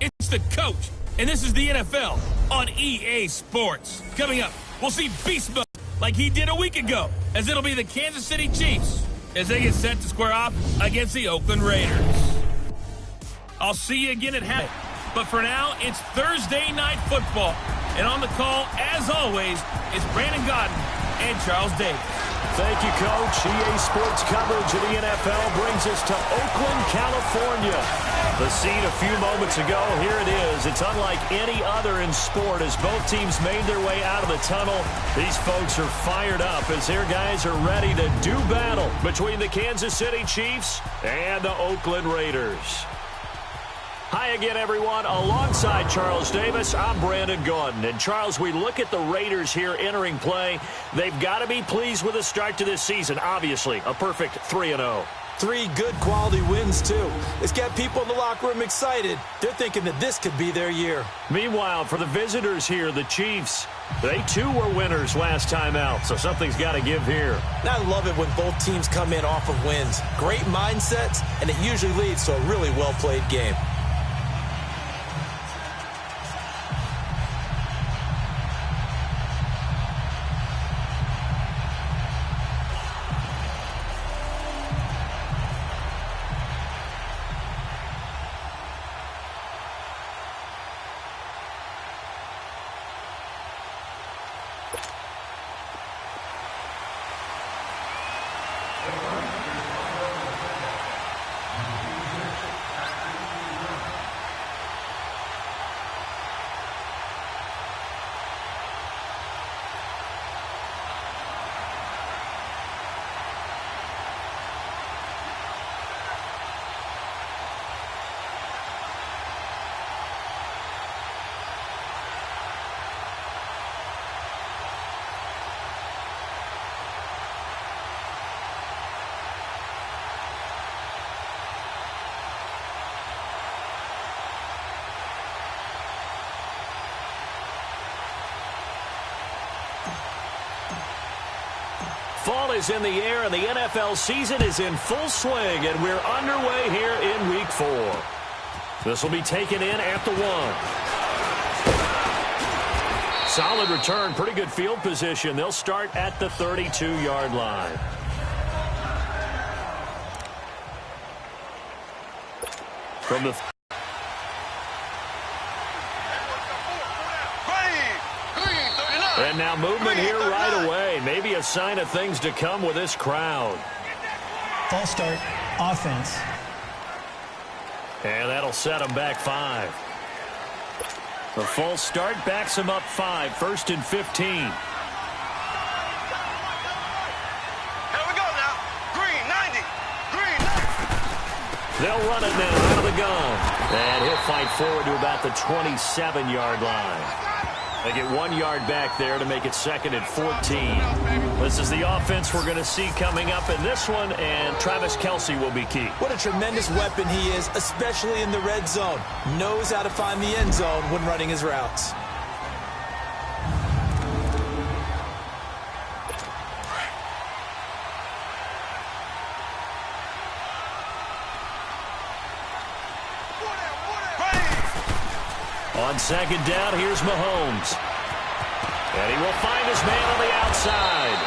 It's the coach, and this is the NFL on EA Sports. Coming up, we'll see beast mode like he did a week ago, as it'll be the Kansas City Chiefs as they get set to square off against the Oakland Raiders. I'll see you again at half. But for now, it's Thursday Night Football. And on the call, as always, is Brandon Godden and Charles Davis. Thank you, Coach. EA Sports coverage of the NFL brings us to Oakland, California. The scene a few moments ago, here it is. It's unlike any other in sport as both teams made their way out of the tunnel. These folks are fired up as their guys are ready to do battle between the Kansas City Chiefs and the Oakland Raiders. Hi again, everyone. Alongside Charles Davis, I'm Brandon Gaudin. And, Charles, we look at the Raiders here entering play. They've got to be pleased with the start to this season. Obviously, a perfect 3-0. 3 good quality wins, too. It's got people in the locker room excited. They're thinking that this could be their year. Meanwhile, for the visitors here, the Chiefs, they, too, were winners last time out, so something's got to give here. I love it when both teams come in off of wins. Great mindsets, and it usually leads to a really well-played game. Fall is in the air, and the NFL season is in full swing, and we're underway here in Week 4. This will be taken in at the 1. Solid return, pretty good field position. They'll start at the 32-yard line. From the and now movement here right away. Maybe a sign of things to come with this crowd. False start, offense. And that'll set them back 5. The false start backs them up 5, 1st and 15. Here we go now. Green, 90. Green, 90. They'll run it now out of the gun. And he'll fight forward to about the 27-yard line. They get 1 yard back there to make it 2nd and 14. This is the offense we're going to see coming up in this one, and Travis Kelce will be key. What a tremendous weapon he is, especially in the red zone. Knows how to find the end zone when running his routes. On 2nd down, here's Mahomes. And he will find his man on the outside.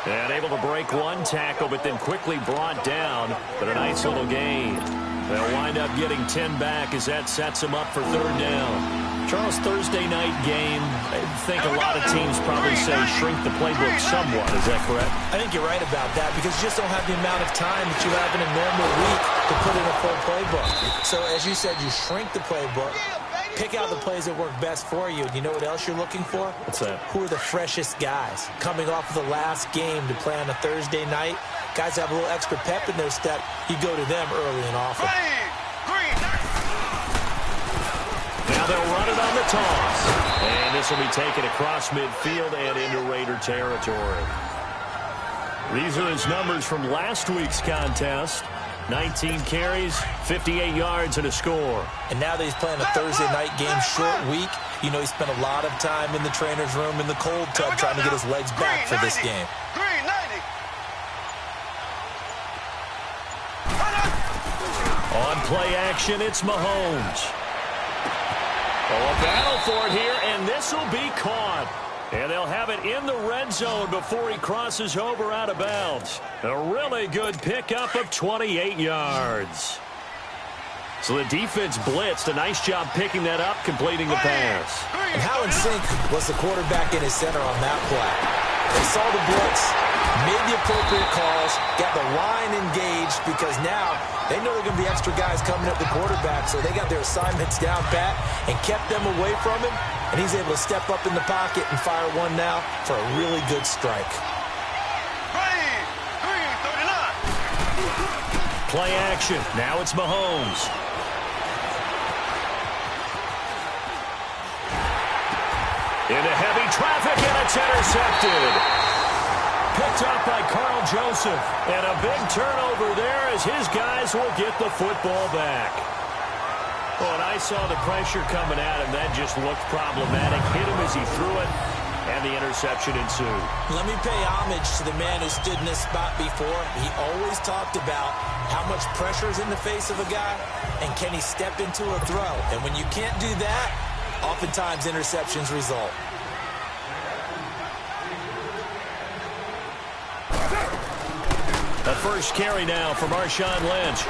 And able to break 1 tackle, but then quickly brought down. But a nice little gain. They'll wind up getting 10 back as that sets them up for 3rd down. Charles, Thursday night game, I think a lot of teams probably say shrink the playbook somewhat. Is that correct? I think you're right about that because you just don't have the amount of time that you have in a normal week to put in a full playbook. So as you said, you shrink the playbook. Pick out the plays that work best for you. And you know what else you're looking for? What's that? Who are the freshest guys? Coming off of the last game to play on a Thursday night, guys have a little extra pep in their step. You go to them early and often. Now they'll run it on the toss. And this will be taken across midfield and into Raider territory. These are his numbers from last week's contest. 19 carries, 58 yards, and a score. And now that he's playing a Thursday night game, short week, you know he spent a lot of time in the trainer's room in the cold tub trying to get his legs back for this game. Green, 90. On play action, it's Mahomes. Oh, a battle for it here, and this will be caught. And they'll have it in the red zone before he crosses over out of bounds. A really good pickup of 28 yards. So the defense blitzed. A nice job picking that up, completing the pass. And how in sync was the quarterback in his center on that play? They saw the blitz, made the appropriate calls, got the line engaged, because now they know there are going to be extra guys coming at the quarterback, so they got their assignments down pat and kept them away from him, and he's able to step up in the pocket and fire one now for a really good strike. Play action. Now it's Mahomes. Into heavy traffic, and it's intercepted. Picked up by Carl Joseph. And a big turnover there as his guys will get the football back. Oh, and I saw the pressure coming at him. That just looked problematic. Hit him as he threw it, and the interception ensued. Let me pay homage to the man who stood in this spot before. He always talked about how much pressure is in the face of a guy, and can he step into a throw. And when you can't do that, oftentimes interceptions result. The first carry now for Marshawn Lynch.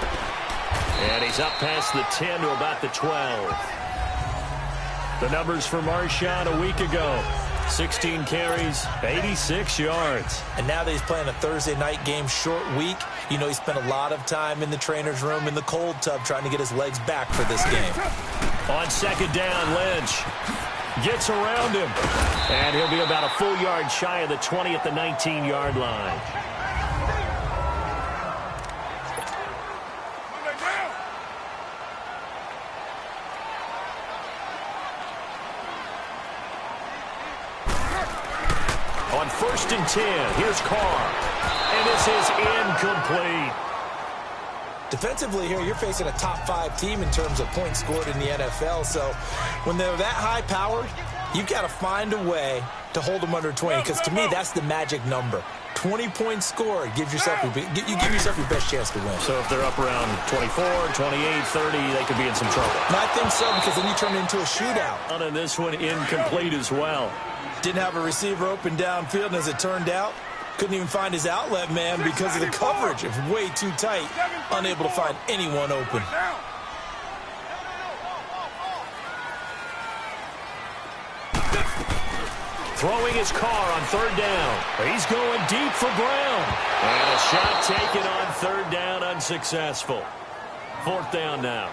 And he's up past the 10 to about the 12. The numbers for Marshawn a week ago. 16 carries, 86 yards. And now that he's playing a Thursday night game, short week, you know he spent a lot of time in the trainer's room in the cold tub trying to get his legs back for this game. On second down, Lynch gets around him. And he'll be about a full yard shy of the 20 at the 19-yard line. On 1st and 10, here's Carr. And this is incomplete. Defensively here, you're facing a top-5 team in terms of points scored in the NFL. So when they're that high-powered, you've got to find a way to hold them under 20. Because to me, that's the magic number. 20 points scored gives yourself you give yourself your best chance to win. So if they're up around 24, 28, 30, they could be in some trouble. And I think so, because then you turn it into a shootout. And this one incomplete as well. Didn't have a receiver open downfield, and as it turned out, couldn't even find his outlet man because of the coverage. It was way too tight, unable to find anyone open. Throwing his car on 3rd down. He's going deep for Brown. And a shot taken on 3rd down, unsuccessful. 4th down now.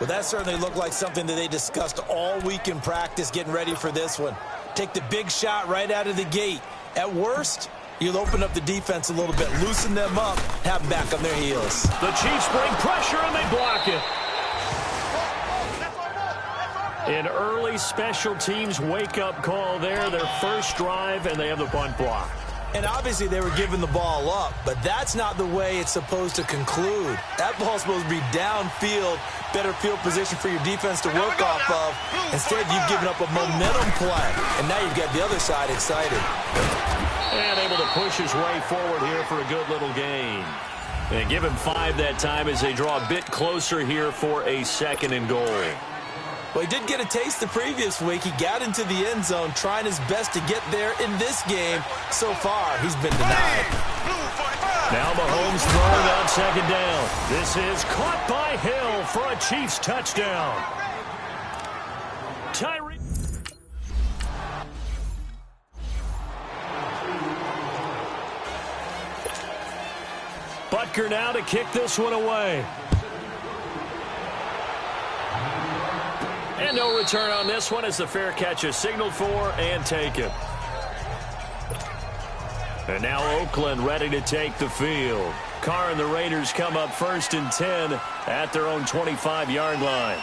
Well, that certainly looked like something that they discussed all week in practice getting ready for this one. Take the big shot right out of the gate. At worst, you'll open up the defense a little bit, loosen them up, have them back on their heels. The Chiefs bring pressure, and they block it. An early special teams wake-up call there, their first drive, and they have the punt block. And obviously they were giving the ball up, but that's not the way it's supposed to conclude. That ball's supposed to be downfield, better field position for your defense to work off of. Instead, you've given up a momentum play, and now you've got the other side excited. And able to push his way forward here for a good little gain. And give him 5 that time as they draw a bit closer here for a 2nd and goal. Well, he did get a taste the previous week. He got into the end zone, trying his best to get there in this game. So far, he's been denied. Now Mahomes throwing on 2nd down. This is caught by Hill for a Chiefs touchdown. Tyree. Butker now to kick this one away. And no return on this one as the fair catch is signaled for and taken. And now Oakland ready to take the field. Carr and the Raiders come up 1st and 10 at their own 25-yard line.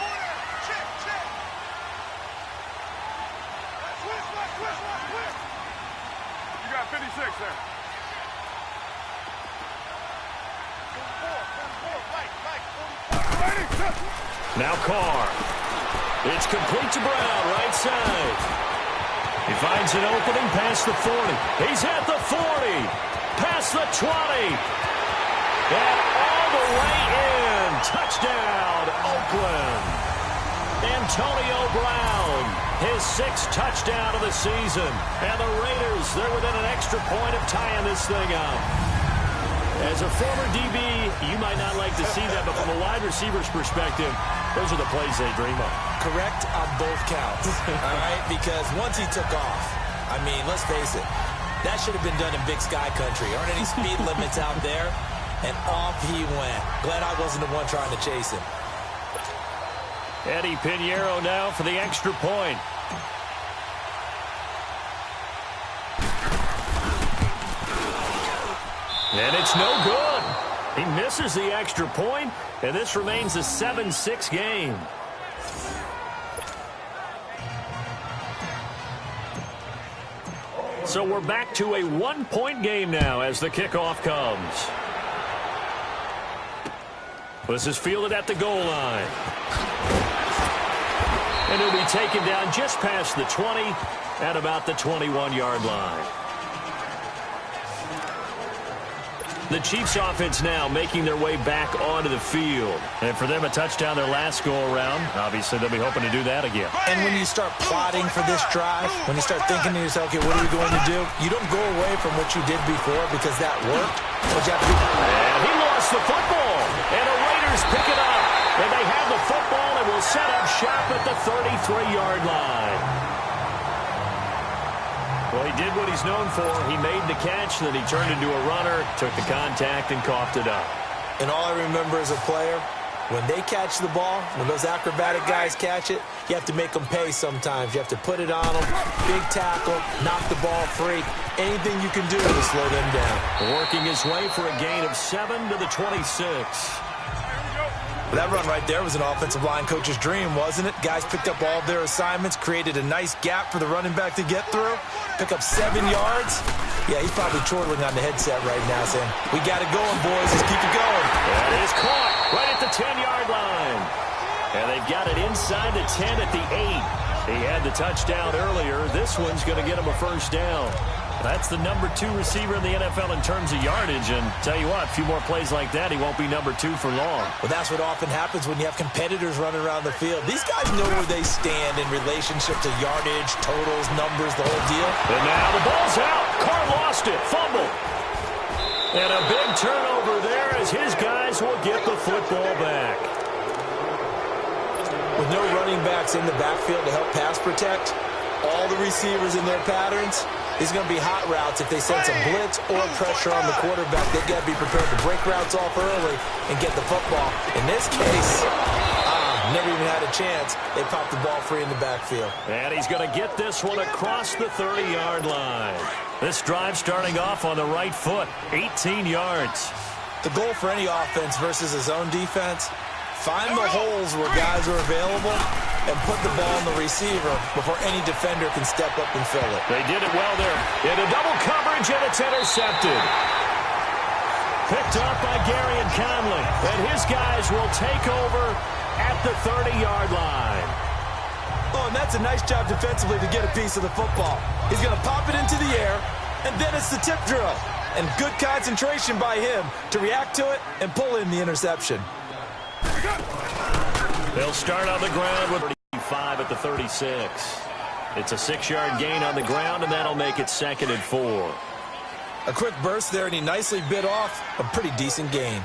You got 56 there. Now Carr. It's complete to Brown, right side. He finds an opening past the 40. He's at the 40. Past the 20. And all the way in. Touchdown, Oakland. Antonio Brown, his 6th touchdown of the season. And the Raiders, they're within an extra point of tying this thing up. As a former DB, you might not like to see that, but from a wide receiver's perspective, those are the plays they dream of. Correct on both counts, all right? Because once he took off, I mean, let's face it, that should have been done in Big Sky Country. Aren't any speed limits out there? And off he went. Glad I wasn't the one trying to chase him. Eddie Pinheiro now for the extra point. And it's no good. He misses the extra point, and this remains a 7-6 game. So we're back to a 1-point game now as the kickoff comes. This is fielded at the goal line. And he'll be taken down just past the 20 at about the 21-yard line. The Chiefs offense now making their way back onto the field. And for them, a touchdown their last go-around. Obviously, they'll be hoping to do that again. And when you start plotting for this drive, when you start thinking to yourself, okay, what are we going to do? You don't go away from what you did before because that worked. What you have to do. And he lost the football. And the Raiders pick it up. And they have the football and will set up shop at the 33-yard line. Well, he did what he's known for. He made the catch, then he turned into a runner, took the contact, and coughed it up. And all I remember as a player, when they catch the ball, when those acrobatic guys catch it, you have to make them pay sometimes. You have to put it on them, big tackle, knock the ball free. Anything you can do to slow them down. Working his way for a gain of 7 to the 26. That run right there was an offensive line coach's dream, wasn't it? Guys picked up all their assignments, created a nice gap for the running back to get through, pick up 7 yards. Yeah, he's probably chortling on the headset right now saying, we got it going, boys. Let's keep it going. That is caught right at the 10-yard line. And they've got it inside the 10 at the 8. He had the touchdown earlier. This one's going to get him a first down. That's the number 2 receiver in the NFL in terms of yardage. And tell you what, a few more plays like that, he won't be number 2 for long. Well, that's what often happens when you have competitors running around the field. These guys know where they stand in relationship to yardage, totals, numbers, the whole deal. And now the ball's out. Carr lost it. Fumble. And a big turnover there as his guys will get the football back. With no running backs in the backfield to help pass protect, all the receivers in their patterns, these are going to be hot routes. If they sense a blitz or pressure on the quarterback, they've got to be prepared to break routes off early and get the football. In this case, never even had a chance. They popped the ball free in the backfield. And he's going to get this one across the 30-yard line. This drive starting off on the right foot, 18 yards. The goal for any offense versus his own defense, find the holes where guys are available and put the ball on the receiver before any defender can step up and fill it. They did it well there. Into double coverage, and it's intercepted. Picked up by Gary and Conley. And his guys will take over at the 30-yard line. Oh, and that's a nice job defensively to get a piece of the football. He's going to pop it into the air, and then it's the tip drill. And good concentration by him to react to it and pull in the interception. They'll start on the ground with 35 at the 36. It's a 6-yard gain on the ground, and that'll make it 2nd and 4. A quick burst there, and he nicely bit off a pretty decent gain.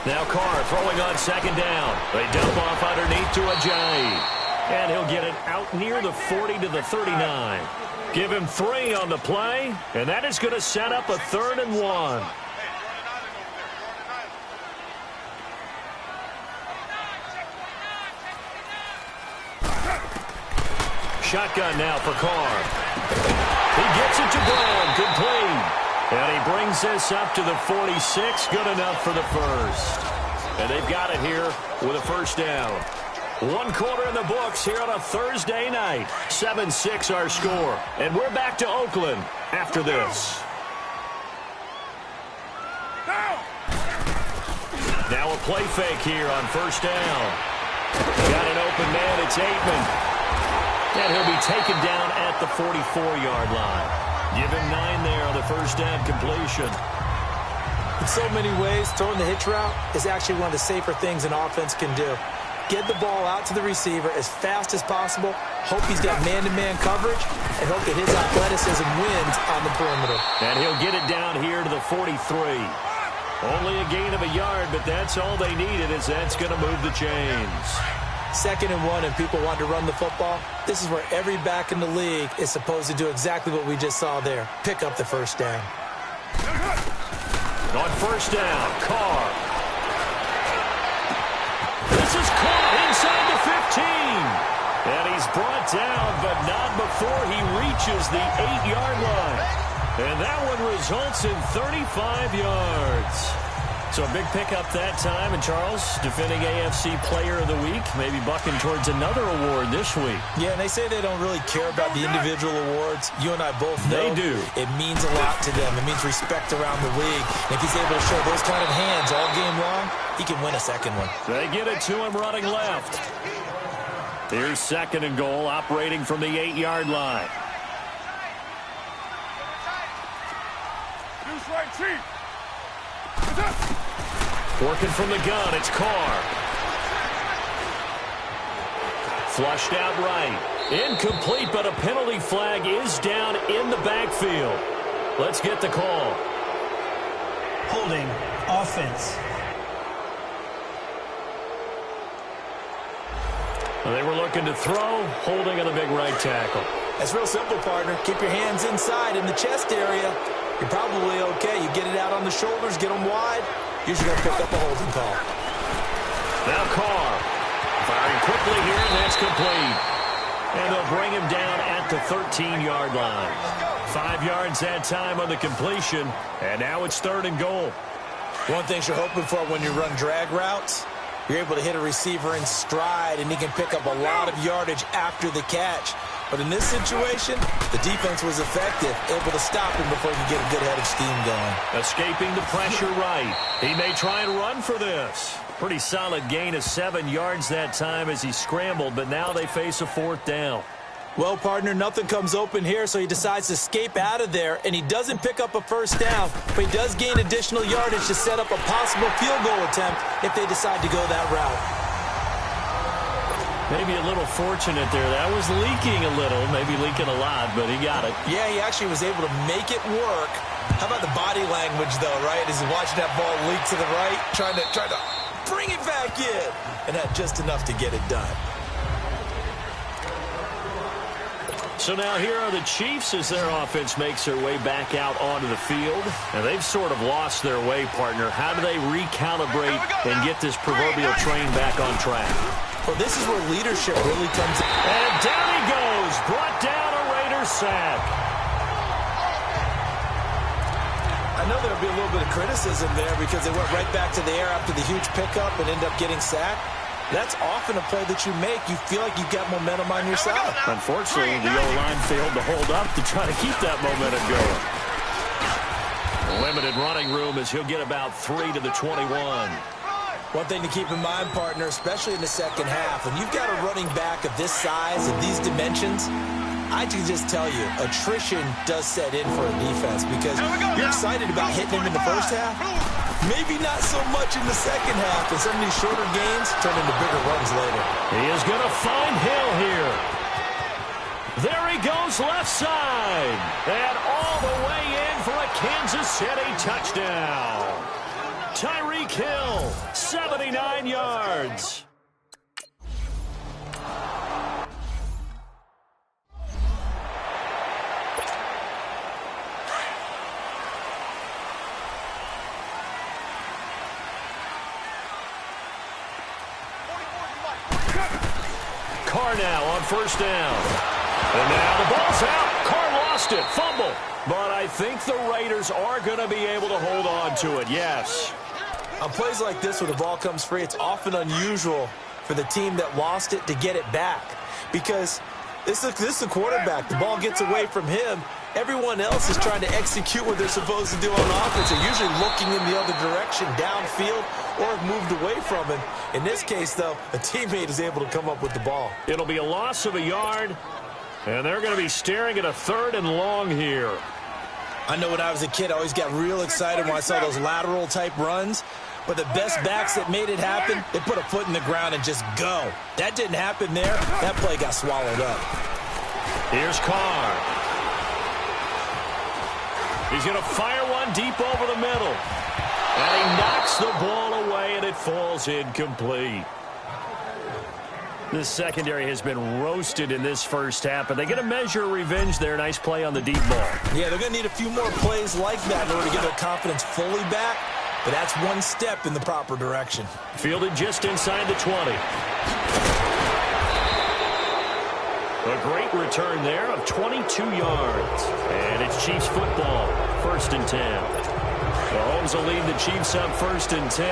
Now Carr throwing on 2nd down. They dump off underneath to Ajayi. And he'll get it out near the 40 to the 39. Give him 3 on the play, and that is going to set up a 3rd and 1. Shotgun now for Carr. He gets it to Brown, complete. And he brings this up to the 46, good enough for the first. And they've got it here with a first down. 1 quarter in the books here on a Thursday night. 7-6 our score. And we're back to Oakland after this. Now a play fake here on first down. Got an open man, it's Aitman. And he'll be taken down at the 44-yard line. Give him 9 there on the first down completion. In so many ways, throwing the hitch route is actually one of the safer things an offense can do. Get the ball out to the receiver as fast as possible, hope he's got man-to-man coverage, and hope that his athleticism wins on the perimeter. And he'll get it down here to the 43. Only a gain of a yard, but that's all they needed, as that's going to move the chains. 2nd and 1, and people want to run the football. This is where every back in the league is supposed to do exactly what we just saw there. Pick up the first down. On first down, Carr. This is caught inside the 15. And he's brought down, but not before he reaches the 8-yard line. And that one results in 35 yards. So a big pickup that time. And Charles, defending AFC Player of the Week, maybe bucking towards another award this week. Yeah, and they say they don't really care about the individual awards. You and I both know they do. It means a lot to them. It means respect around the league. And if he's able to show those kind of hands all game long, he can win a second one. They get it to him running left. Here's 2nd and goal, operating from the 8-yard line. Working from the gun, it's Carr. Flushed out right. Incomplete, but a penalty flag is down in the backfield. Let's get the call. Holding, offense. They were looking to throw, holding on the big right tackle. That's real simple, partner. Keep your hands inside in the chest area. You're probably okay. You get it out on the shoulders, get them wide. Usually going to pick up a holding call. Now Carr firing quickly here, and that's complete. And they'll bring him down at the 13-yard line. 5 yards that time on the completion, and now it's 3rd and goal. One thing you're hoping for when you run drag routes, you're able to hit a receiver in stride, and he can pick up a lot of yardage after the catch. But in this situation, the defense was effective, able to stop him before he could get a good head of steam going. Escaping the pressure right. He may try and run for this. Pretty solid gain of 7 yards that time as he scrambled, but now they face a 4th down. Well, partner, nothing comes open here, so he decides to escape out of there, and he doesn't pick up a first down, but he does gain additional yardage to set up a possible field goal attempt if they decide to go that route. Maybe a little fortunate there. That was leaking a little, maybe leaking a lot, but he got it. Yeah, he actually was able to make it work. How about the body language, though, right? As he's watching that ball leak to the right, trying to bring it back in, and had just enough to get it done. So now here are the Chiefs as their offense makes their way back out onto the field. And they've sort of lost their way, partner. How do they recalibrate and get this proverbial train back on track? Well, this is where leadership really comes in. And down he goes. Brought down a Raiders sack. I know there'll be a little bit of criticism there because they went right back to the air after the huge pickup and ended up getting sacked. That's often a play that you make. You feel like you've got momentum on your side. Unfortunately, the O-line failed to hold up to try to keep that momentum going. Limited running room as he'll get about 3 to the 21. One thing to keep in mind, partner, especially in the second half, when you've got a running back of this size and these dimensions, I can just tell you, attrition does set in for a defense because you're excited about hitting him in the first half. Maybe not so much in the second half, and some of these shorter gains turn into bigger runs later. He is going to find Hill here. There he goes left side. And all the way in for a Kansas City touchdown. Tyreek Hill, 79 yards. Carr now on first down. And now the ball's out. Carr lost it. Fumble. But I think the Raiders are going to be able to hold on to it. Yes. On plays like this where the ball comes free, it's often unusual for the team that lost it to get it back. Because this is the quarterback. The ball gets away from him. Everyone else is trying to execute what they're supposed to do on offense. They're usually looking in the other direction, downfield, or have moved away from him. In this case, though, a teammate is able to come up with the ball. It'll be a loss of a yard, and they're going to be staring at a 3rd and long here. I know when I was a kid, I always got real excited when I saw those lateral-type runs. But the best backs that made it happen, they put a foot in the ground and just go. That didn't happen there. That play got swallowed up. Here's Carr. He's going to fire one deep over the middle. And he knocks the ball away, and it falls incomplete. This secondary has been roasted in this first half, but they get a measure of revenge there. Nice play on the deep ball. Yeah, they're going to need a few more plays like that in order to get their confidence fully back, but that's one step in the proper direction. Fielded just inside the 20. A great return there of 22 yards. And it's Chiefs football, 1st and 10. Mahomes will lead the Chiefs up 1st and 10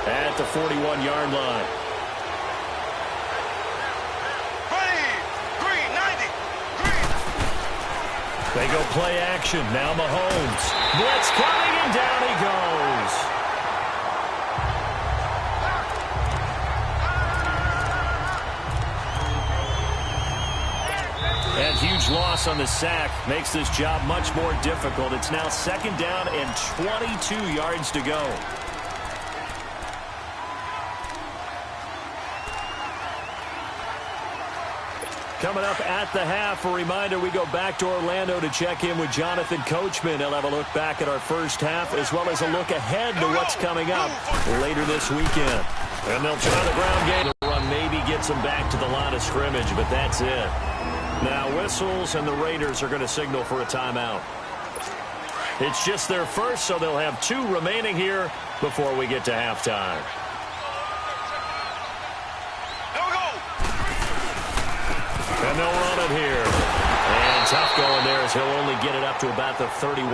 at the 41-yard line. They go play action. Now Mahomes. Blitz coming, and down he goes. That huge loss on the sack makes this job much more difficult. It's now 2nd down and 22 yards to go. Coming up at the half, a reminder, we go back to Orlando to check in with Jonathan Coachman. He'll have a look back at our first half as well as a look ahead to what's coming up later this weekend. And they'll try the ground game. The run maybe gets them back to the line of scrimmage, but that's it. Now whistles, and the Raiders are going to signal for a timeout. It's just their first, so they'll have 2 remaining here before we get to halftime. And they'll run it here. And tough going there as he'll only get it up to about the 31.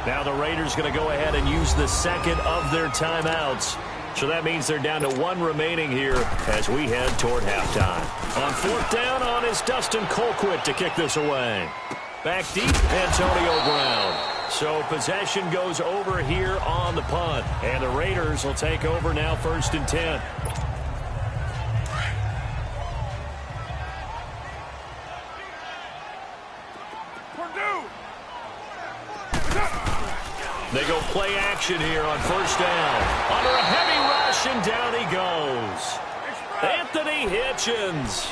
Now the Raiders going to go ahead and use the 2nd of their timeouts. So that means they're down to 1 remaining here as we head toward halftime. On 4th down on is Dustin Colquitt to kick this away. Back deep, Antonio Brown. So possession goes over here on the punt. And the Raiders will take over now 1st and 10. They go play action here on 1st down. Under a heavy rush, and down he goes. Anthony Hitchens.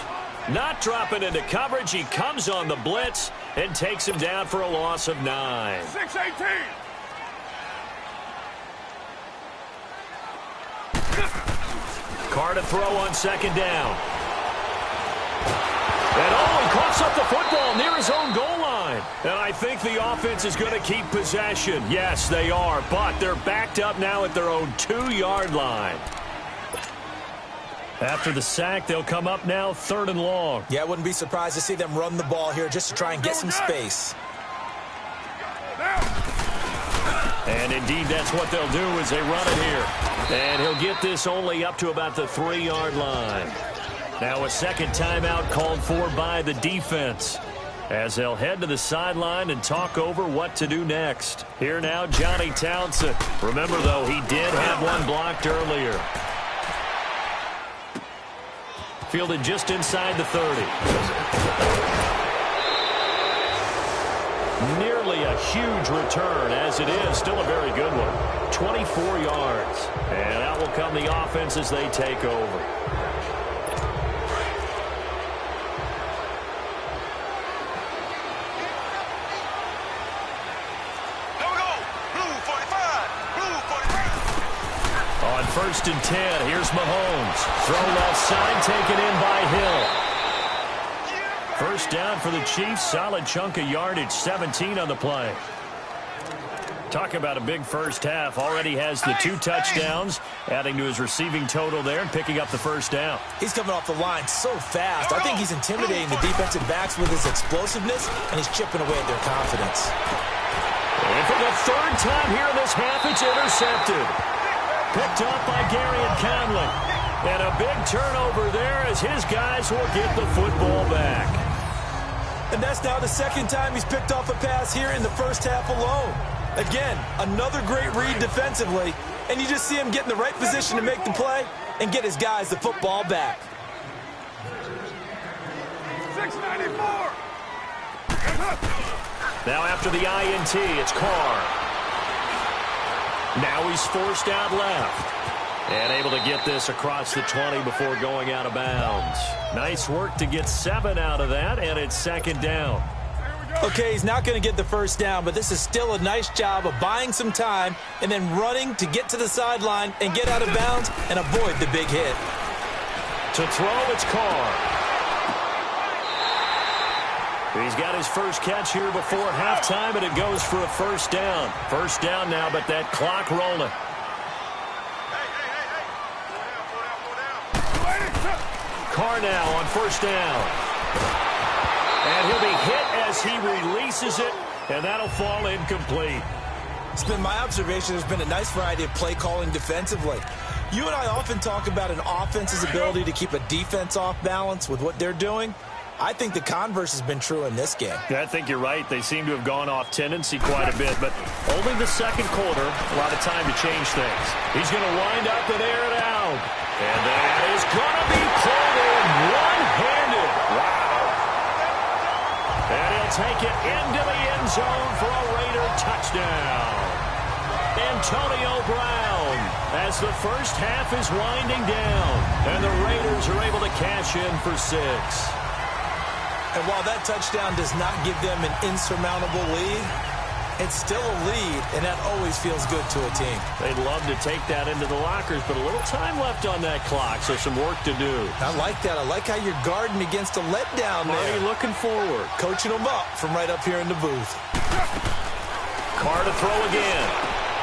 Not dropping into coverage. He comes on the blitz and takes him down for a loss of 9. 6-18. Carr to throw on 2nd down. And he coughs up the football near his own goal line. And I think the offense is going to keep possession. Yes, they are, but they're backed up now at their own 2-yard line. After the sack, they'll come up now 3rd and long. Yeah, I wouldn't be surprised to see them run the ball here just to try and get some space. And indeed, that's what they'll do as they run it here. And he'll get this only up to about the 3-yard line. Now a 2nd timeout called for by the defense as they'll head to the sideline and talk over what to do next. Here now, Johnny Townsend. Remember, though, he did have one blocked earlier. Fielded just inside the 30. Nearly a huge return, as it is. Still a very good one. 24 yards. And out will come the offense as they take over. On 1st and 10, here's Mahomes. Throw left side, taken in by Hill. 1st down for the Chiefs. Solid chunk of yardage, 17 on the play. Talk about a big first half. Already has the 2 touchdowns, adding to his receiving total there and picking up the 1st down. He's coming off the line so fast. I think he's intimidating the defensive backs with his explosiveness, and he's chipping away at their confidence. And for the 3rd time here in this half, it's intercepted. Picked up by Garyon Conley. And a big turnover there as his guys will get the football back. And that's now the 2nd time he's picked off a pass here in the first half alone. Again, another great read defensively. And you just see him get in the right position to make the play and get his guys the football back. 694. Now after the INT, it's Carr. Now he's forced out left. And able to get this across the 20 before going out of bounds. Nice work to get 7 out of that, and it's second down. Okay, he's not going to get the first down, but this is still a nice job of buying some time and then running to get to the sideline and get out of bounds and avoid the big hit. To throw, it's Carr. He's got his first catch here before halftime, and it goes for a first down. First down now, but that clock rolling. Carr now on first down. And he'll be hit as he releases it, and that'll fall incomplete. It's been my observation there's been a nice variety of play calling defensively. You and I often talk about an offense's ability to keep a defense off balance with what they're doing. I think the converse has been true in this game. Yeah, I think you're right. They seem to have gone off tendency quite a bit, but only the second quarter, a lot of time to change things. He's going to wind up and air it out. And that is going to be pulled in one-handed. Wow. And he'll take it into the end zone for a Raider touchdown. Antonio Brown, as the first half is winding down, and the Raiders are able to cash in for 6. And while that touchdown does not give them an insurmountable lead, it's still a lead, and that always feels good to a team. They'd love to take that into the lockers, but a little time left on that clock, so some work to do. I like that. I like how you're guarding against a letdown there. Marty looking forward. Coaching them up from right up here in the booth. Carr to throw again.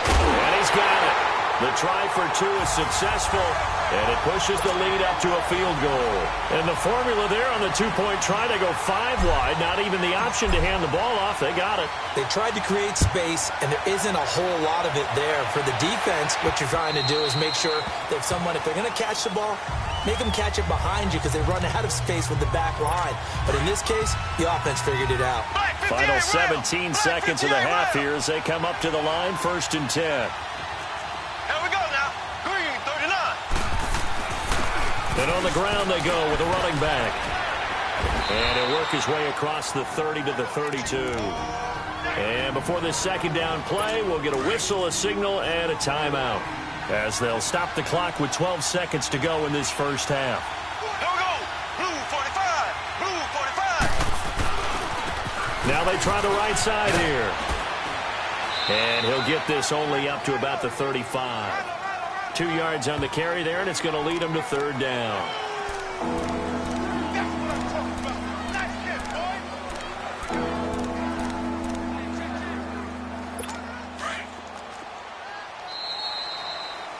And he's got it. The try for 2 is successful, and it pushes the lead up to a field goal. And the formula there on the 2-point try to go 5 wide, not even the option to hand the ball off. They got it. They tried to create space, and there isn't a whole lot of it there. For the defense, what you're trying to do is make sure that if they're going to catch the ball, make them catch it behind you because they run out of space with the back line. But in this case, the offense figured it out. Final 17 seconds of the half here as they come up to the line, 1st and 10. Here we go now. Green, 39. And on the ground they go with a running back. And he'll work his way across the 30 to the 32. And before this second down play, we'll get a whistle, a signal, and a timeout, as they'll stop the clock with 12 seconds to go in this first half. Here we go. Blue 45. Blue 45. Now they try the right side here. And he'll get this only up to about the 35. 2 yards on the carry there, and it's going to lead him to 3rd down.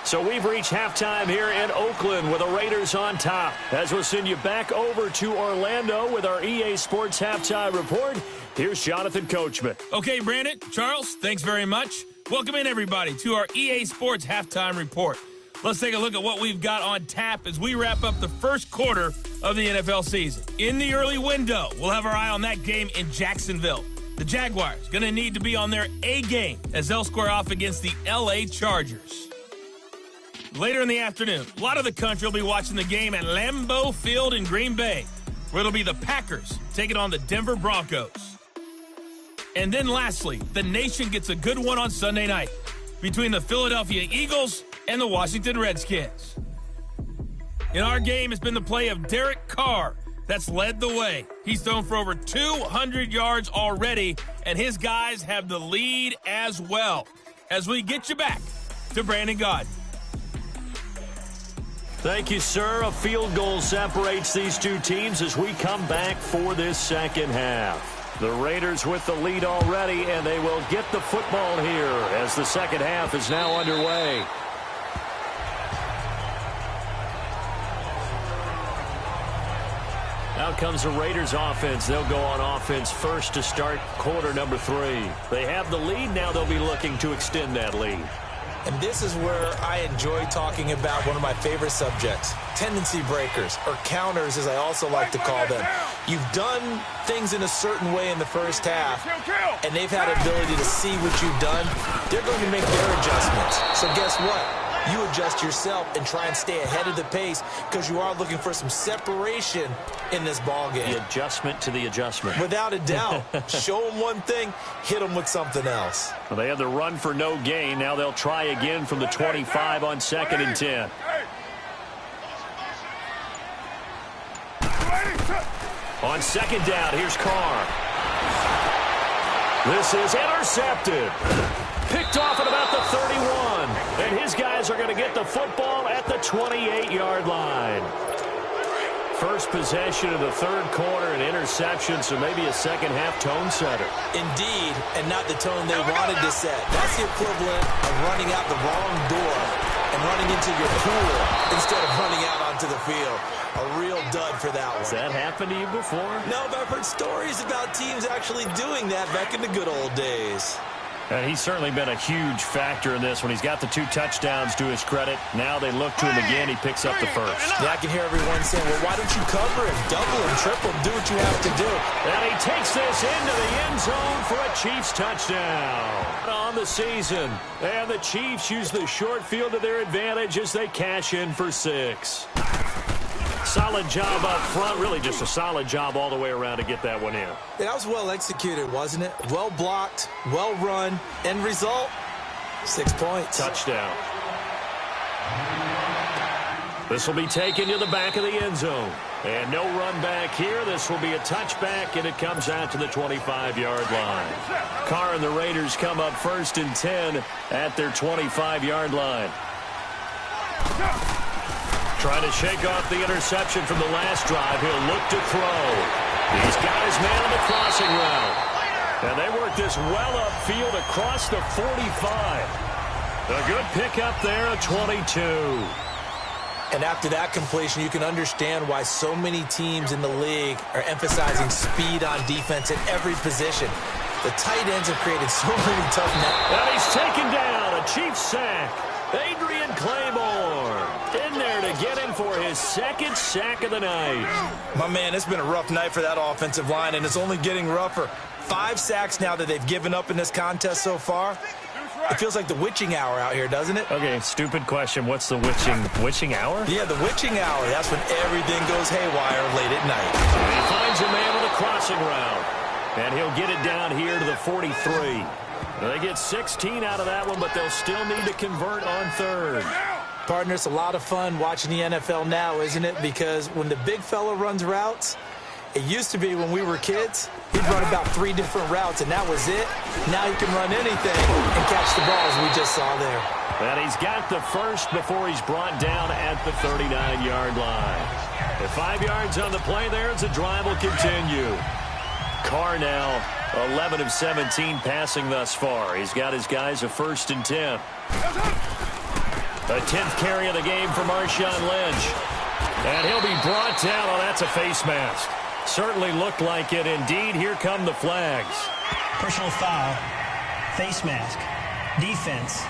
So we've reached halftime here in Oakland with the Raiders on top. As we'll send you back over to Orlando with our EA Sports Halftime Report, here's Jonathan Coachman. Okay, Brandon, Charles, thanks very much. Welcome in, everybody, to our EA Sports Halftime Report. Let's take a look at what we've got on tap as we wrap up the first quarter of the NFL season. In the early window, we'll have our eye on that game in Jacksonville. The Jaguars going to need to be on their A game as they'll square off against the LA Chargers. Later in the afternoon, a lot of the country will be watching the game at Lambeau Field in Green Bay, where it'll be the Packers taking on the Denver Broncos. And then lastly, the nation gets a good one on Sunday night between the Philadelphia Eagles and the Washington Redskins. In our game has been the play of Derek Carr that's led the way. He's thrown for over 200 yards already, and his guys have the lead as well. As we get you back to Brandon Gaudin. Thank you, sir. A field goal separates these two teams as we come back for this second half. The Raiders with the lead already, and they will get the football here as the second half is now underway. Out comes the Raiders offense. They'll go on offense first to start quarter number 3. They have the lead. Now they'll be looking to extend that lead. And this is where I enjoy talking about one of my favorite subjects, tendency breakers, or counters as I also like to call them. You've done things in a certain way in the first half, and they've had ability to see what you've done. They're going to make their adjustments. So guess what? you adjust yourself and try and stay ahead of the pace because you are looking for some separation in this ball game. The adjustment to the adjustment. Without a doubt. Show them one thing, hit them with something else. Well, they have the run for no gain. Now they'll try again from the 25 on 2nd and 10. On 2nd down, here's Carr. This is intercepted. Picked off at about the 31. And his guys are going to get the football at the 28-yard line. First possession of the 3rd quarter, an interception, so maybe a second-half tone setter. Indeed, and not the tone they wanted to set. That's the equivalent of running out the wrong door and running into your pool instead of running out onto the field. A real dud for that one. Has that happened to you before? No, but I've heard stories about teams actually doing that back in the good old days. And he's certainly been a huge factor in this when he's got the 2 touchdowns to his credit. Now they look to him again. He picks up the first. Yeah, I can hear everyone saying, well, why don't you cover him, double him, triple him, do what you have to do. And he takes this into the end zone for a Chiefs touchdown on the season. And the Chiefs use the short field to their advantage as they cash in for 6. Solid job up front. Really just a solid job all the way around to get that one in. Yeah, that was well executed, wasn't it? Well blocked, well run. End result, 6 points. Touchdown. This will be taken to the back of the end zone. And no run back here. This will be a touchback, and it comes out to the 25-yard line. Carr and the Raiders come up 1st and 10 at their 25-yard line. Trying to shake off the interception from the last drive. He'll look to throw. He's got his man on the crossing route. And they work this well upfield across the 45. A good pickup there at 22. And after that completion, you can understand why so many teams in the league are emphasizing speed on defense at every position. The tight ends have created so many tough nets. And he's taken down. A Chiefs sack. Adrian Claymore in there to get him for his 2nd sack of the night. My man, it's been a rough night for that offensive line, and it's only getting rougher. 5 sacks now that they've given up in this contest so far. It feels like the witching hour out here, doesn't it? Okay, stupid question. What's the witching hour? Yeah, the witching hour. That's when everything goes haywire late at night. And he finds a man with a crossing route. And he'll get it down here to the 43. They get 16 out of that one, but they'll still need to convert on 3rd. Partner, it's a lot of fun watching the NFL now, isn't it? Because when the big fella runs routes, it used to be when we were kids, he'd run about 3 different routes, and that was it. Now he can run anything and catch the balls we just saw there. And he's got the first before he's brought down at the 39-yard line. At 5 yards on the play there, as the drive will continue. Carr now 11 of 17 passing thus far. He's got his guys a 1st and 10. A 10th carry of the game for Marshawn Lynch. And he'll be brought down. Oh, that's a face mask. Certainly looked like it. Indeed, here come the flags. Personal foul, face mask, defense.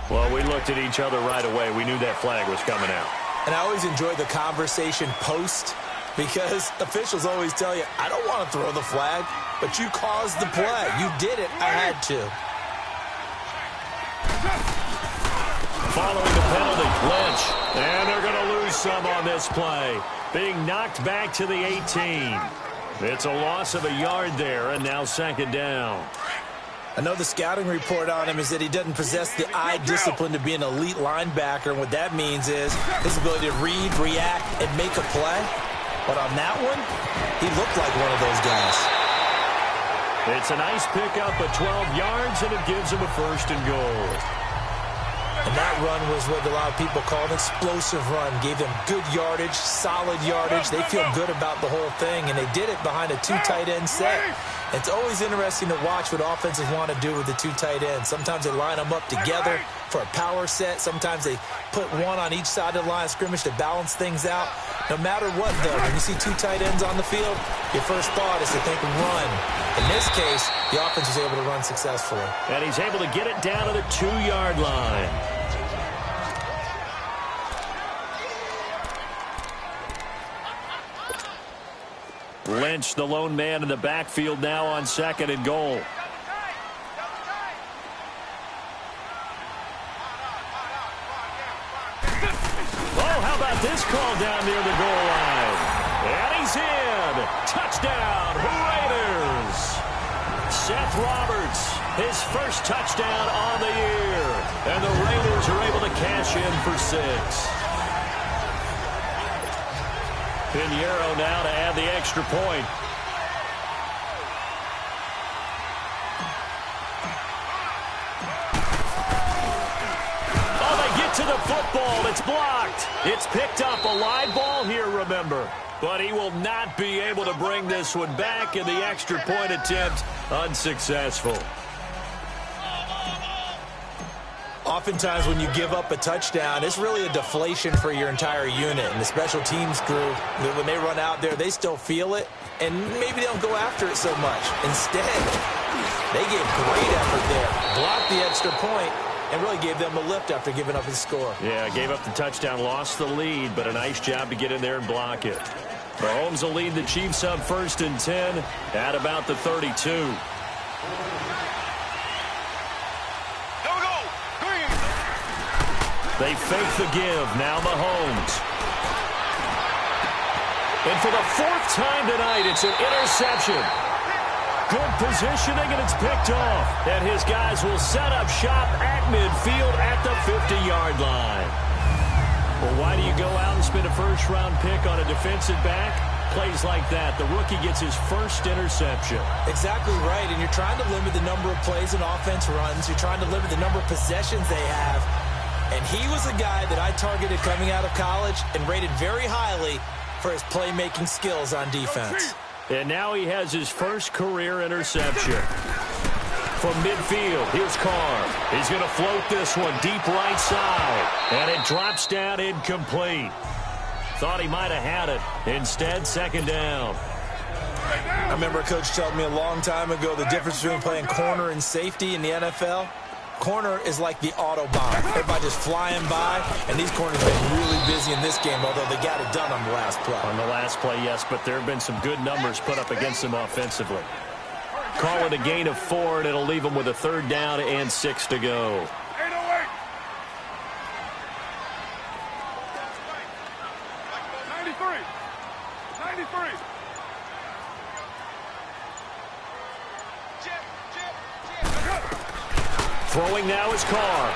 Well, we looked at each other right away. We knew that flag was coming out. And I always enjoy the conversation post, because officials always tell you, I don't want to throw the flag, but you caused the play. You did it. I had to. Following the penalty, Lynch. And they're going to lose some on this play. Being knocked back to the 18. It's a loss of a yard there, and now 2nd down. I know the scouting report on him is that he doesn't possess the eye discipline to be an elite linebacker, and what that means is his ability to read, react, and make a play. But on that one, he looked like one of those guys. It's a nice pickup of 12 yards, and it gives him a 1st and goal. And that run was what a lot of people call an explosive run. Gave them good yardage, solid yardage. They feel good about the whole thing, and they did it behind a 2 tight end set. It's always interesting to watch what offenses want to do with the 2 tight ends. Sometimes they line them up together for a power set. Sometimes they put one on each side of the line of scrimmage to balance things out. No matter what, though, when you see 2 tight ends on the field, your first thought is to think run. In this case, the offense was able to run successfully. And he's able to get it down to the 2-yard line. Lynch, the lone man in the backfield now on 2nd and goal. ball down near the goal line. And he's in. Touchdown, Raiders. Seth Roberts, his first touchdown on the year. And the Raiders are able to cash in for 6. Pinheiro now to add the extra point. To the football. It's blocked. It's picked up. A live ball here, remember. But he will not be able to bring this one back, and the extra point attempt unsuccessful. Oftentimes when you give up a touchdown, it's really a deflation for your entire unit. And the special teams crew, when they run out there, they still feel it, and maybe they don't go after it so much. Instead, they gave great effort there. Blocked the extra point, and really gave them a lift after giving up his score. Yeah, gave up the touchdown, lost the lead, but a nice job to get in there and block it. Mahomes will lead the Chiefs up 1st and 10 at about the 32. Here we go. Green. They fake the give. Now Mahomes. And for the 4th time tonight, it's an interception. Good positioning, and it's picked off. And his guys will set up shop at midfield at the 50-yard line. Well, why do you go out and spend a first-round pick on a defensive back? Plays like that. The rookie gets his first interception. Exactly right, and you're trying to limit the number of plays and offense runs. You're trying to limit the number of possessions they have. And he was a guy that I targeted coming out of college and rated very highly for his playmaking skills on defense. And now he has his first career interception. From midfield, here's Carr. He's going to float this one deep right side. And it drops down incomplete. Thought he might have had it. Instead, 2nd down. I remember a coach told me a long time ago the difference between playing corner and safety in the NFL. Corner is like the Autobahn. Everybody just flying by, and these corners have been really busy in this game, although they got it done on the last play. On the last play, yes, but there have been some good numbers put up against them offensively. Call it a gain of 4, and it'll leave them with a 3rd down and 6 to go. 808. 93. 93. Throwing now is Carr.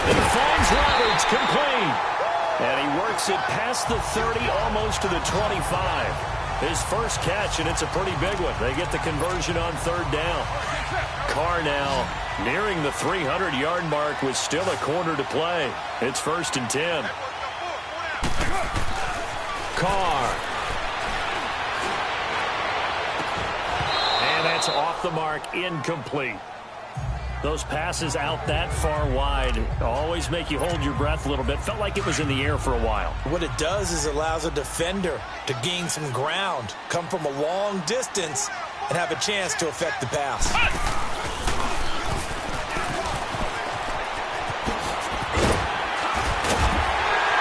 And he finds Roberts complete. And he works it past the 30, almost to the 25. His first catch, and it's a pretty big one. They get the conversion on 3rd down. Carr now nearing the 300-yard mark with still a quarter to play. It's 1st and 10. Carr. And that's off the mark, incomplete. Those passes out that far wide always make you hold your breath a little bit. Felt like it was in the air for a while. What it does is it allows a defender to gain some ground, come from a long distance, and have a chance to affect the pass.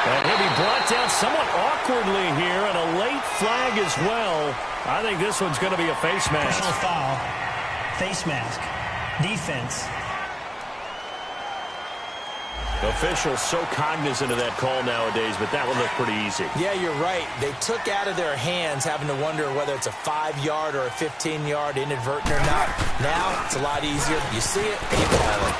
And he'll be brought down somewhat awkwardly here, and a late flag as well. I think this one's going to be a face mask. Personal foul, face mask. Defense. Officials so cognizant of that call nowadays, but that one looked pretty easy. Yeah, you're right. They took out of their hands having to wonder whether it's a 5-yard or a 15-yard inadvertent or not. Now it's a lot easier. You see it, and you call it.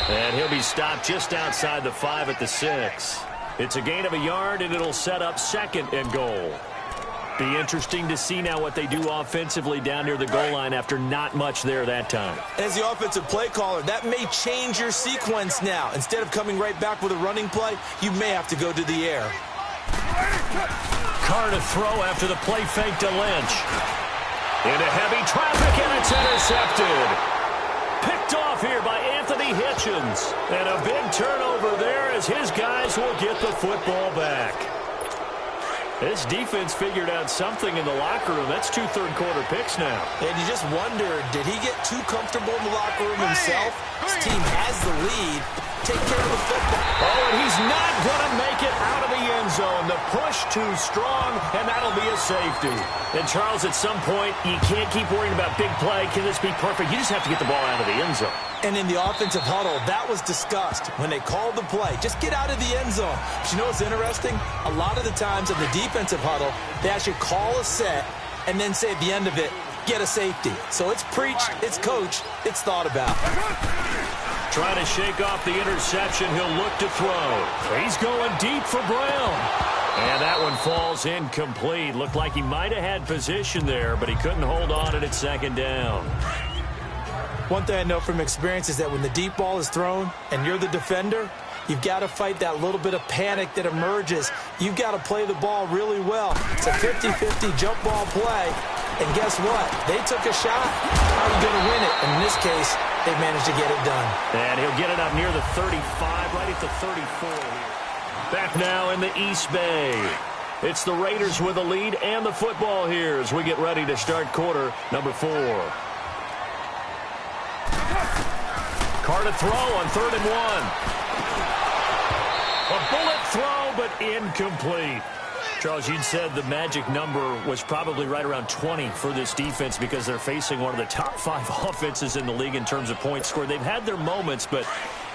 And he'll be stopped just outside the 5 at the 6. It's a gain of a yard, and it'll set up 2nd and goal. Be interesting to see now what they do offensively down near the goal line after not much there that time. As the offensive play caller, that may change your sequence now. Instead of coming right back with a running play, you may have to go to the air. Carr to throw after the play fake to Lynch. Into heavy traffic, and it's intercepted. Picked off here by Anthony Hitchens. And a big turnover there as his guys will get the football back. This defense figured out something in the locker room. That's 2 third-quarter picks now. And you just wonder, did he get too comfortable in the locker room himself? His team has the lead. take care of the football. Oh, and he's not going to make it out of the end zone. The push too strong, and that'll be a safety. And, Charles, at some point, you can't keep worrying about big play. Can this be perfect? You just have to get the ball out of the end zone. And in the offensive huddle, that was discussed when they called the play. Just get out of the end zone. But you know what's interesting? A lot of the times in the defensive huddle, they actually call a set and then say at the end of it, get a safety. So it's preached, it's coached, it's thought about. Trying to shake off the interception. He'll look to throw. He's going deep for Brown. And that one falls incomplete. Looked like he might have had position there, but he couldn't hold on at second down. One thing I know from experience is that when the deep ball is thrown and you're the defender, you've got to fight that little bit of panic that emerges. You've got to play the ball really well. It's a 50-50 jump ball play. And guess what? They took a shot. How are you going to win it? And in this case, they managed to get it done. And he'll get it up near the 35, right at the 34 here. Back now in the East Bay. It's the Raiders with the lead and the football here as we get ready to start quarter number 4. Carr to throw on 3rd and 1. A bullet throw, but incomplete. Charles, you'd said the magic number was probably right around 20 for this defense because they're facing one of the top 5 offenses in the league in terms of points scored. They've had their moments, but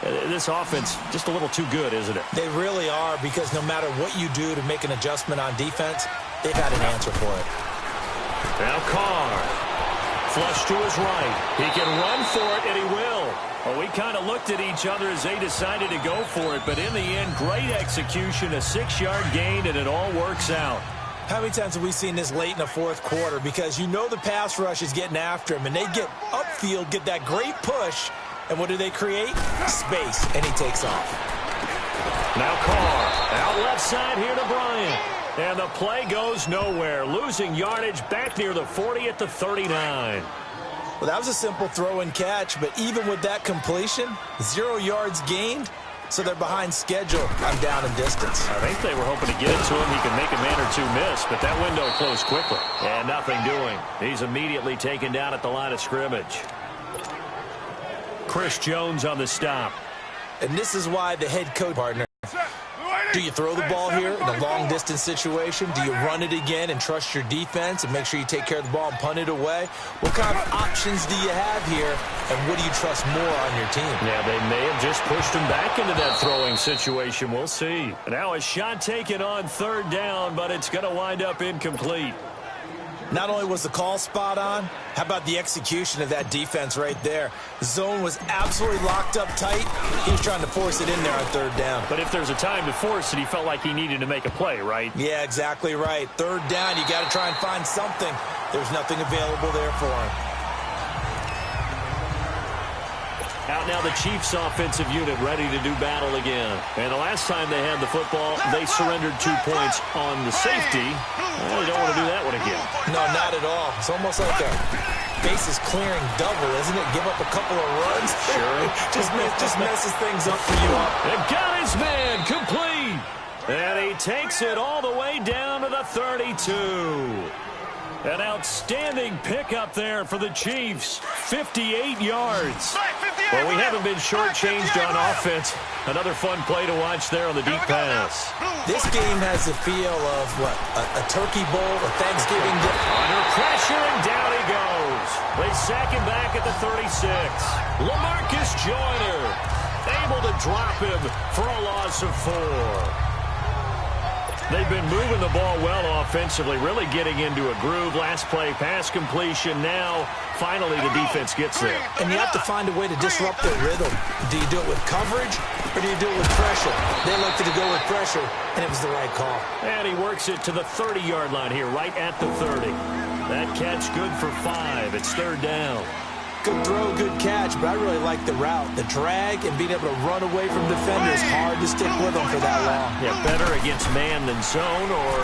this offense just a little too good, isn't it? They really are, because no matter what you do to make an adjustment on defense, they've had an answer for it. Now Carr. Flush to his right. He can run for it, and he will. Well, we kind of looked at each other as they decided to go for it, but in the end, great execution, a 6-yard gain, and it all works out. How many times have we seen this late in the fourth quarter? Because you know the pass rush is getting after him, and they get upfield, get that great push, and what do they create? Space, and he takes off. Now Carr, out left side here to Bryant. And the play goes nowhere. Losing yardage back near the 40 at the 39. Well, that was a simple throw and catch, but even with that completion, 0 yards gained, so they're behind schedule on down and distance. I think they were hoping to get it to him. He could make a man or two miss, but that window closed quickly. And nothing doing. He's immediately taken down at the line of scrimmage. Chris Jones on the stop. And this is why the head coach partner. Do you throw the ball here in a long-distance situation? Do you run it again and trust your defense and make sure you take care of the ball and punt it away? What kind of options do you have here, and what do you trust more on your team? Yeah, they may have just pushed him back into that throwing situation. We'll see. Now a shot taken on 3rd down, but it's going to wind up incomplete. Not only was the call spot on, how about the execution of that defense right there? The zone was absolutely locked up tight. He was trying to force it in there on 3rd down. But if there's a time to force it, he felt like he needed to make a play, right? Yeah, exactly right. 3rd down, you got to try and find something. There's nothing available there for him. Out now the Chiefs offensive unit ready to do battle again. And the last time they had the football, they surrendered 2 points on the safety. Well, they don't want to do that one again. No, not at all. It's almost like a bases clearing double, isn't it? Give up a couple of runs. Sure. just messes things up for you. And got his man complete. And he takes it all the way down to the 32. An outstanding pickup there for the Chiefs. 58 yards. Well, we haven't been shortchanged on offense. Another fun play to watch there on the deep pass. This game has the feel of, what, a turkey bowl, a Thanksgiving dinner. Under pressure, and down he goes. They sack him back at the 36. LaMarcus Joyner able to drop him for a loss of 4. They've been moving the ball well offensively, really getting into a groove. Last play, pass completion. Now, finally, the defense gets there. And you have to find a way to disrupt their rhythm. Do you do it with coverage, or do you do it with pressure? They elected to go with pressure, and it was the right call. And he works it to the 30-yard line here, right at the 30. That catch good for 5. It's 3rd down. Good throw, good catch, but I really like the route. The drag and being able to run away from defenders, hard to stick with them for that long. Yeah, better against man than zone, or?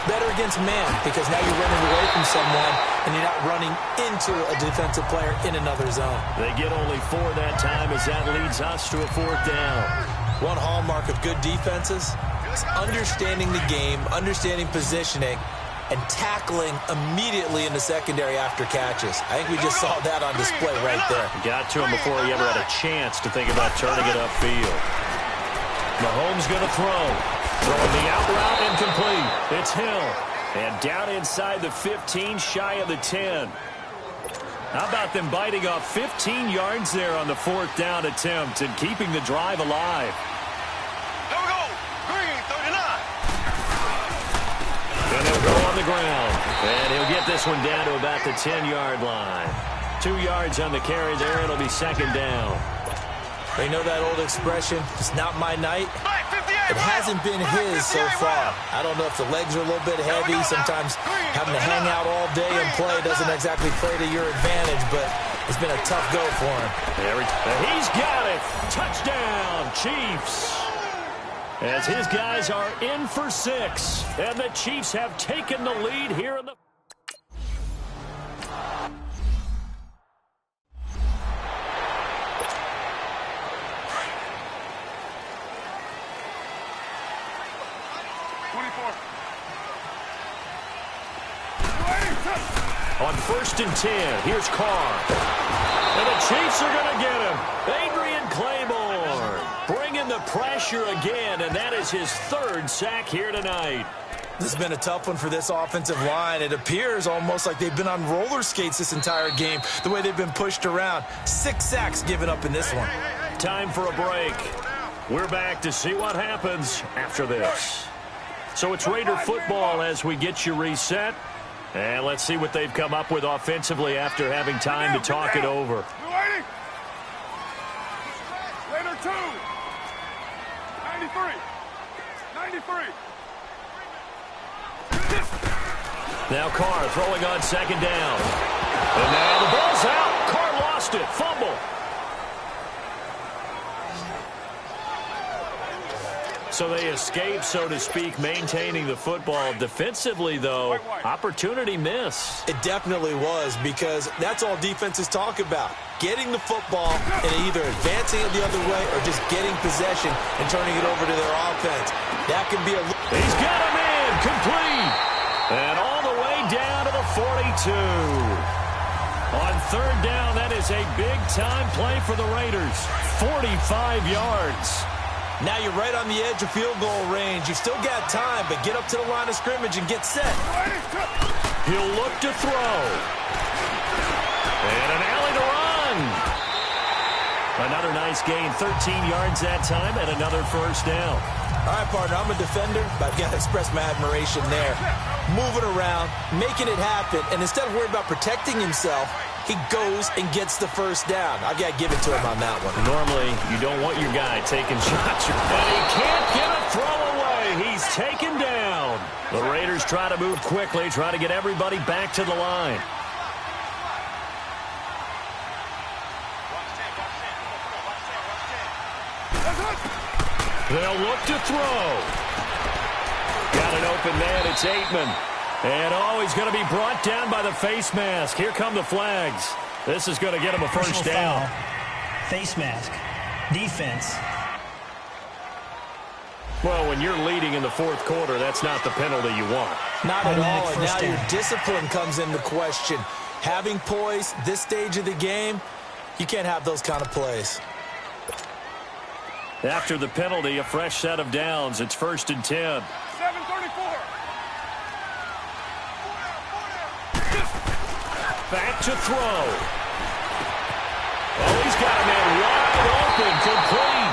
Better against man, because now you're running away from someone and you're not running into a defensive player in another zone. They get only 4 that time as that leads us to a 4th down. One hallmark of good defenses is understanding the game, understanding positioning, and tackling immediately in the secondary after catches. I think we just saw that on display right there. Got to him before he ever had a chance to think about turning it upfield. Mahomes going to throw. Throwing the out route incomplete. It's Hill. And down inside the 15, shy of the 10. How about them biting off 15 yards there on the 4th down attempt and keeping the drive alive? Here we go. Green, 39. And he'll go on the ground. And he'll get this one down to about the 10-yard line. 2 yards on the carry there. It'll be 2nd down. You know that old expression, it's not my night? It hasn't been his so far. I don't know if the legs are a little bit heavy. Sometimes having to hang out all day and play doesn't exactly play to your advantage, but it's been a tough go for him. He's got it. Touchdown, Chiefs. As his guys are in for 6, and the Chiefs have taken the lead here in the... On 1st and 10, here's Carr. And the Chiefs are going to get him. Adrian Claiborne bringing the pressure again, and that is his 3rd sack here tonight. This has been a tough one for this offensive line. It appears almost like they've been on roller skates this entire game, the way they've been pushed around. 6 sacks given up in this one. Time for a break. We're back to see what happens after this. So it's Raider football as we get you reset. And let's see what they've come up with offensively after having time to talk it over. Raider 2. 93. 93. Now Carr throwing on 2nd down. And now the ball's out. Carr lost it. Fumble. So they escape, so to speak, maintaining the football. Defensively, though, opportunity miss. It definitely was, because that's all defenses talk about. Getting the football and either advancing it the other way or just getting possession and turning it over to their offense. That can be a... He's got him in. Complete. And all the way down to the 42. On 3rd down, that is a big-time play for the Raiders. 45 yards. Now you're right on the edge of field goal range. You've still got time, but get up to the line of scrimmage and get set. He'll look to throw. And an alley to run. Another nice gain, 13 yards that time, and another 1st down. All right, partner, I'm a defender, but I've got to express my admiration there. Moving around, making it happen, and instead of worrying about protecting himself, he goes and gets the 1st down. I've got to give it to him on that one. Normally, you don't want your guy taking shots. And he can't get a throw away. He's taken down. The Raiders try to move quickly, try to get everybody back to the line. They'll look to throw. Got an open man. It's Aitman. And, he's going to be brought down by the face mask. Here come the flags. This is going to get him a 1st down. Foul. Face mask. Defense. Well, when you're leading in the 4th quarter, that's not the penalty you want. Not at all. And now down. your discipline comes into question. Having poise, this stage of the game, you can't have those kind of plays. After the penalty, a fresh set of downs. It's 1st and 10. 7:34. Back to throw. Oh, he's got a man wide open, complete.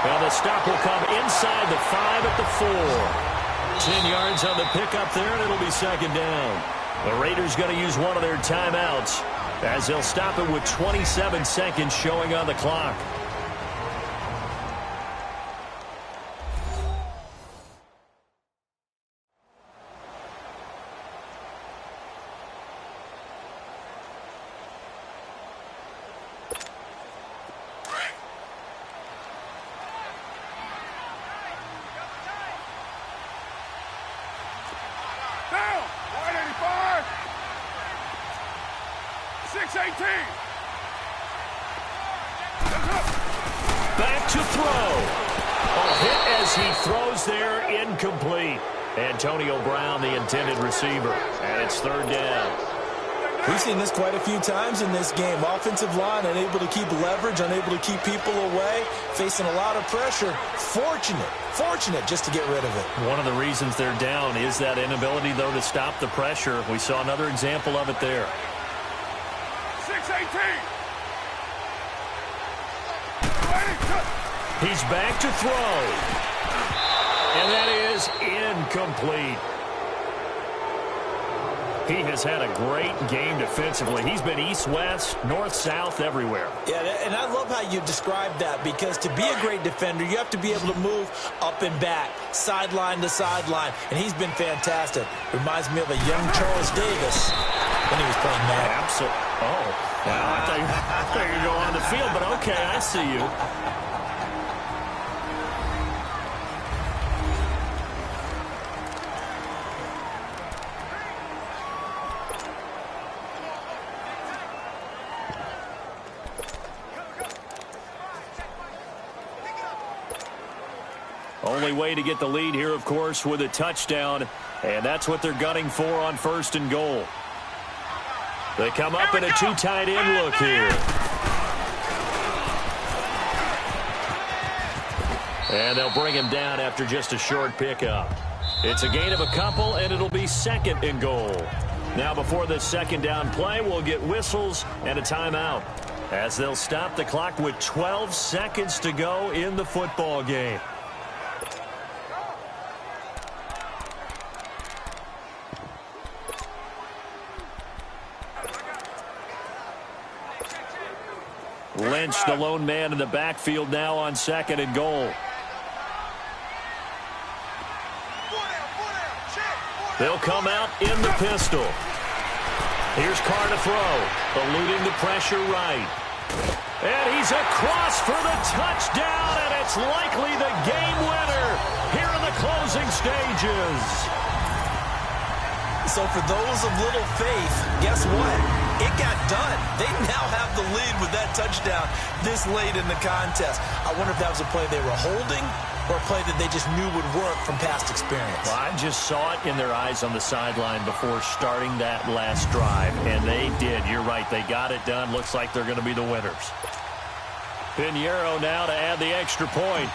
Well, the stop will come inside the 5 at the 4. 10 yards on the pickup there, and it'll be 2nd down. The Raiders going to use one of their timeouts as they'll stop it with 27 seconds showing on the clock. Down. 185. 618. Back to throw. A hit as he throws there, incomplete. Antonio Brown, the intended receiver. And it's third down. We've seen this quite a few times in this game. Offensive line unable to keep leverage, unable to keep people away, facing a lot of pressure. Fortunate just to get rid of it. One of the reasons they're down is that inability, though, to stop the pressure. We saw another example of it there. 6-18. He's back to throw. And that is incomplete. He has had a great game defensively. He's been east-west, north-south, everywhere. Yeah, and I love how you describe that, because to be a great defender, you have to be able to move up and back, sideline to sideline, and he's been fantastic. Reminds me of a young Charles Davis when he was playing Madden. Absolutely. Oh, wow. I thought you were going on the field, but okay, I see you. Only way to get the lead here, of course, with a touchdown, and that's what they're gunning for on 1st and goal. They come up in a two tight end look here. And they'll bring him down after just a short pickup. It's a gain of a couple, and it'll be 2nd and goal. Now, before this 2nd down play, we'll get whistles and a timeout, as they'll stop the clock with 12 seconds to go in the football game. Lynch, the lone man in the backfield now on 2nd and goal. They'll come out in the pistol. Here's Carr to throw, eluding the pressure right. And he's across for the touchdown, and it's likely the game winner here in the closing stages. So for those of little faith, guess what? It got done. They now have the lead with that touchdown this late in the contest. I wonder if that was a play they were holding or a play that they just knew would work from past experience. Well, I just saw it in their eyes on the sideline before starting that last drive, and they did. You're right. They got it done. Looks like they're going to be the winners. Pinheiro now to add the extra point.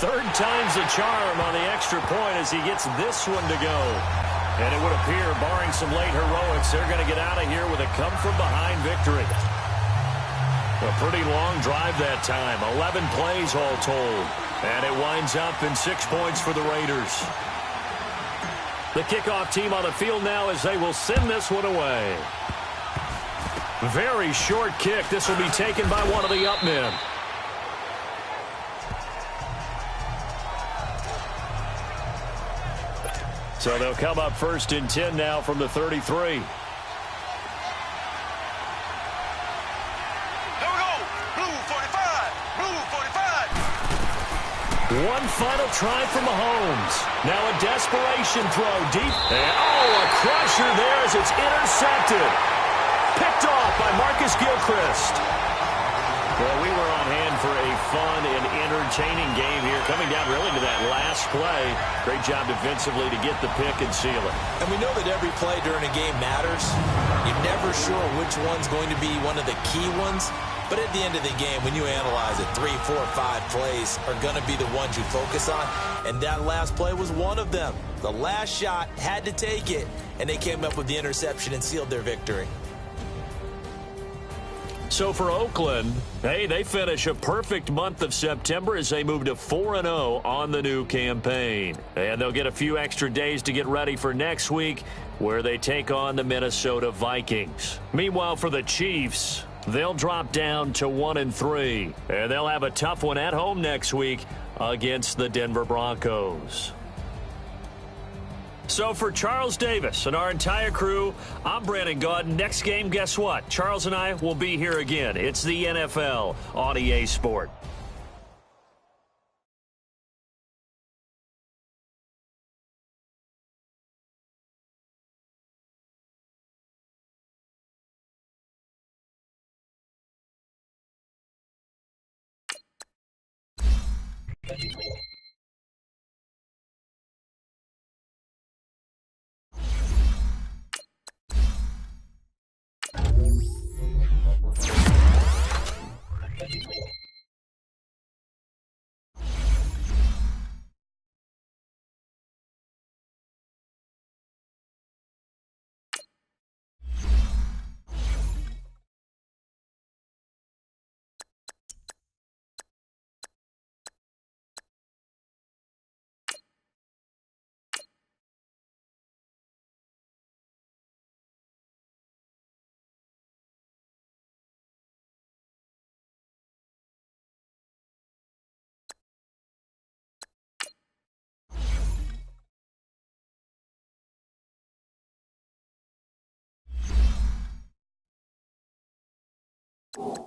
Third time's a charm on the extra point as he gets this one to go. And it would appear, barring some late heroics, they're going to get out of here with a come-from-behind victory. A pretty long drive that time. 11 plays all told. And it winds up in 6 points for the Raiders. The kickoff team on the field now as they will send this one away. Very short kick. This will be taken by one of the up men. So they'll come up 1st and 10 now from the 33. One final try from Mahomes. Now a desperation throw deep. And, a crusher there as it's intercepted. Picked off by Marcus Gilchrist. Well, we were on hand for a fun and entertaining game here. Coming down really to that last play. Great job defensively to get the pick and seal it. And we know that every play during a game matters. You're never sure which one's going to be one of the key ones. But at the end of the game, when you analyze it, 3, 4, 5 plays are going to be the ones you focus on. And that last play was one of them. The last shot had to take it, and they came up with the interception and sealed their victory. So for Oakland, hey, they finish a perfect month of September as they move to 4-0 on the new campaign. And they'll get a few extra days to get ready for next week, where they take on the Minnesota Vikings. Meanwhile, for the Chiefs, they'll drop down to 1-3, and they'll have a tough one at home next week against the Denver Broncos. So for Charles Davis and our entire crew, I'm Brandon Gaudin. Next game, guess what? Charles and I will be here again. It's the NFL on EA Sport. you